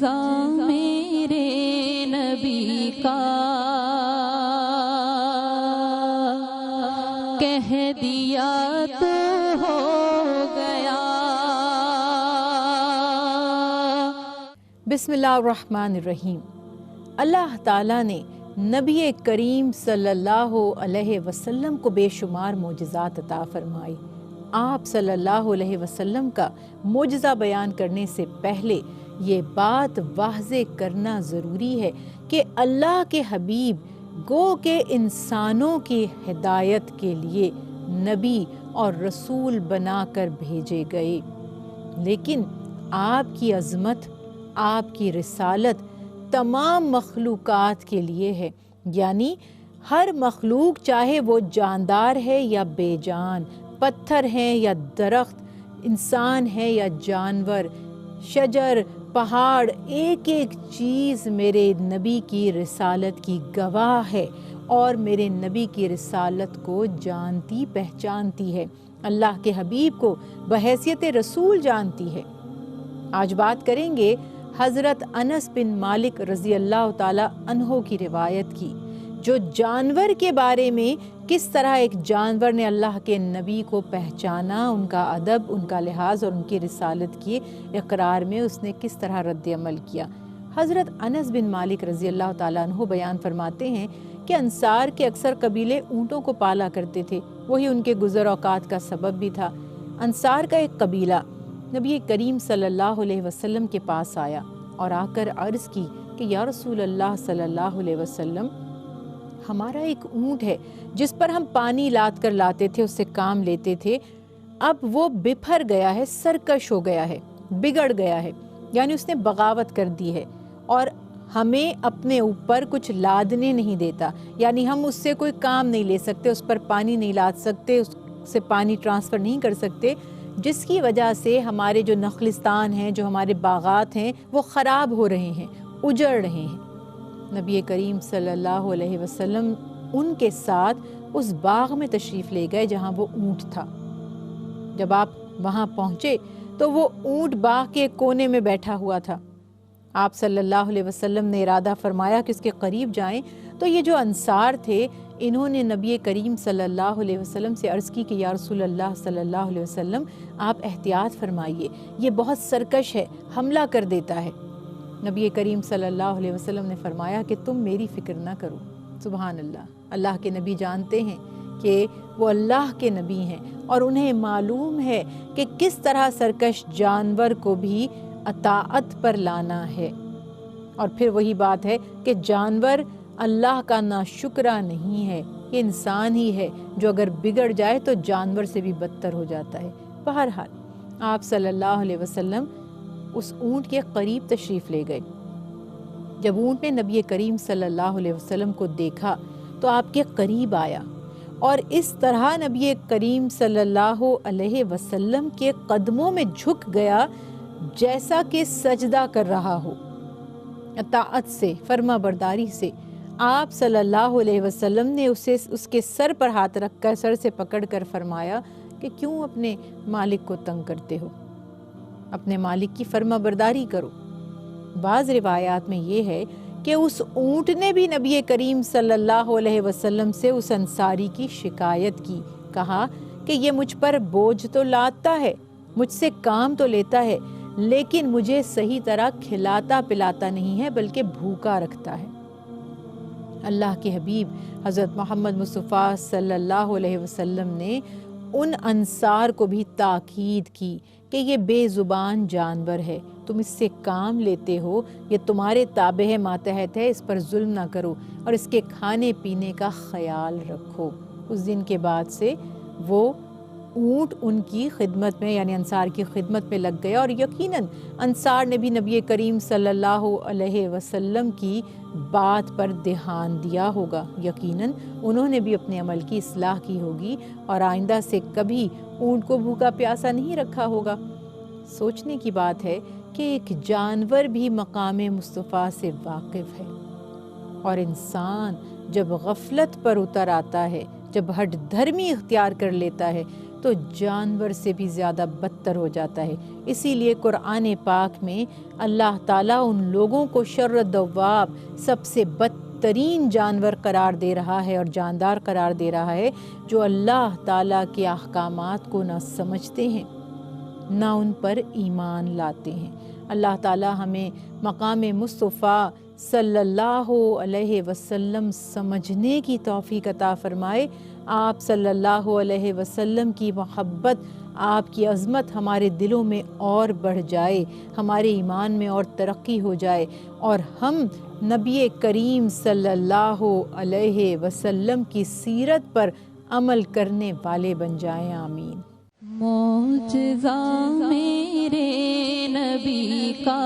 معجزہ میرے نبی کا کہہ دیا تو ہو گیا۔ بسم اللہ الرحمن الرحیم۔ اللہ تعالیٰ نے نبی کریم صلی اللہ علیہ وسلم کو بے شمار معجزات عطا فرمائی۔ آپ صلی اللہ علیہ وسلم کا معجزہ بیان کرنے سے پہلے یہ بات واضح کرنا ضروری ہے کہ اللہ کے حبیب گو کہ انسانوں کی ہدایت کے لیے نبی اور رسول بنا کر بھیجے گئے، لیکن آپ کی عظمت، آپ کی رسالت تمام مخلوقات کے لیے ہے، یعنی ہر مخلوق چاہے وہ جاندار ہے یا بے جان، پتھر ہیں یا درخت، انسان ہے یا جانور، شجر، پہاڑ، ایک ایک چیز میرے نبی کی رسالت کی گواہ ہے اور میرے نبی کی رسالت کو جانتی پہچانتی ہے، اللہ کے حبیب کو بحیثیت رسول جانتی ہے۔ آج بات کریں گے حضرت انس بن مالک رضی اللہ تعالی عنہ کی روایت کی، جو جانور کے بارے میں کس طرح ایک جانور نے اللہ کے نبی کو پہچانا، ان کا ادب، ان کا لحاظ اور ان کی رسالت کی اقرار میں اس نے کس طرح رد عمل کیا۔ حضرت انس بن مالک رضی اللہ تعالیٰ عنہ بیان فرماتے ہیں کہ انصار کے اکثر قبیلے اونٹوں کو پالا کرتے تھے، وہی ان کے گزر اوقات کا سبب بھی تھا۔ انصار کا ایک قبیلہ نبی کریم صلی اللہ علیہ وسلم کے پاس آیا اور آ کر عرض کی کہ یا رسول اللہ صلی اللہ علیہ وسلم، ہمارا ایک اونٹ ہے جس پر ہم پانی لاد کر لاتے تھے، اس سے کام لیتے تھے، اب وہ بپھر گیا ہے، سرکش ہو گیا ہے، بگڑ گیا ہے، یعنی اس نے بغاوت کر دی ہے اور ہمیں اپنے اوپر کچھ لادنے نہیں دیتا، یعنی ہم اس سے کوئی کام نہیں لے سکتے، اس پر پانی نہیں لاد سکتے، اس سے پانی ٹرانسفر نہیں کر سکتے، جس کی وجہ سے ہمارے جو نخلستان ہیں، جو ہمارے باغات ہیں، وہ خراب ہو رہے ہیں، اجڑ رہے ہیں۔ نبی کریم صلی اللہ علیہ وسلم ان کے ساتھ اس باغ میں تشریف لے گئے جہاں وہ اونٹ تھا۔ جب آپ وہاں پہنچے تو وہ اونٹ باغ کے کونے میں بیٹھا ہوا تھا۔ آپ صلی اللہ علیہ وسلم نے ارادہ فرمایا کہ اس کے قریب جائیں، تو یہ جو انصار تھے انہوں نے نبی کریم صلی اللہ علیہ وسلم سے عرض کی کہ یا رسول اللہ صلی اللہ علیہ وسلم، آپ احتیاط فرمائیے، یہ بہت سرکش ہے، حملہ کر دیتا ہے۔ نبی کریم صلی اللہ علیہ وسلم نے فرمایا کہ تم میری فکر نہ کرو۔ سبحان اللہ، اللہ کے نبی جانتے ہیں کہ وہ اللہ کے نبی ہیں اور انہیں معلوم ہے کہ کس طرح سرکش جانور کو بھی اطاعت پر لانا ہے۔ اور پھر وہی بات ہے کہ جانور اللہ کا ناشکرہ نہیں ہے، یہ انسان ہی ہے جو اگر بگڑ جائے تو جانور سے بھی بدتر ہو جاتا ہے۔ بہرحال آپ صلی اللہ علیہ وسلم اس اونٹ کے قریب تشریف لے گئے۔ جب اونٹ نے نبی کریم صلی اللہ علیہ وسلم کو دیکھا تو آپ کے قریب آیا اور اس طرح نبی کریم صلی اللہ علیہ وسلم کے قدموں میں جھک گیا جیسا کہ سجدہ کر رہا ہو۔ اطاعت سے، فرما برداری سے آپ صلی اللہ علیہ وسلم نے اس کے سر پر ہاتھ رکھ کر، سر سے پکڑ کر فرمایا کہ کیوں اپنے مالک کو تنگ کرتے ہو، اپنے مالک کی فرما برداری کرو۔ بعض روایات میں یہ ہے کہ اس اونٹ نے بھی نبی کریم صلی اللہ علیہ وسلم سے اس انصاری کی شکایت کی، کہا کہ یہ مجھ پر بوجھ تو لاتا ہے، مجھ سے کام تو لیتا ہے، لیکن مجھے صحیح طرح کھلاتا پلاتا نہیں ہے بلکہ بھوکا رکھتا ہے۔ اللہ کے حبیب حضرت محمد مصطفیٰ صلی اللہ علیہ وسلم نے ان انصار کو بھی تاکید کی کہ یہ بے زبان جانور ہے، تم اس سے کام لیتے ہو، یہ تمہارے تابع ہے، ماتحت ہے، اس پر ظلم نہ کرو اور اس کے کھانے پینے کا خیال رکھو۔ اس دن کے بعد سے وہ اونٹ ان کی خدمت میں، یعنی انصار کی خدمت میں لگ گیا، اور یقیناً انصار نے بھی نبی کریم صلی اللہ علیہ وسلم کی بات پر دھیان دیا ہوگا، یقیناً انہوں نے بھی اپنے عمل کی اصلاح کی ہوگی اور آئندہ سے کبھی اونٹ کو بھوکا پیاسا نہیں رکھا ہوگا۔ سوچنے کی بات ہے کہ ایک جانور بھی مقام مصطفیٰ سے واقف ہے، اور انسان جب غفلت پر اتر آتا ہے، جب ہٹ دھرمی اختیار کر لیتا ہے، تو جانور سے بھی زیادہ بدتر ہو جاتا ہے۔ اسی لیے قرآن پاک میں اللہ تعالیٰ ان لوگوں کو شر الدواب، سب سے بدترین جانور قرار دے رہا ہے اور جاندار قرار دے رہا ہے، جو اللہ تعالیٰ کے احکامات کو نہ سمجھتے ہیں نہ ان پر ایمان لاتے ہیں۔ اللہ تعالیٰ ہمیں مقام مصطفیٰ صلی اللہ علیہ وسلم سمجھنے کی توفیق عطا فرمائے۔ آپ صلی اللہ علیہ وسلم کی محبت، آپ کی عظمت ہمارے دلوں میں اور بڑھ جائے، ہمارے ایمان میں اور ترقی ہو جائے، اور ہم نبی کریم صلی اللہ علیہ وسلم کی سیرت پر عمل کرنے والے بن جائیں۔ آمین۔ معجزہ میرے نبی کا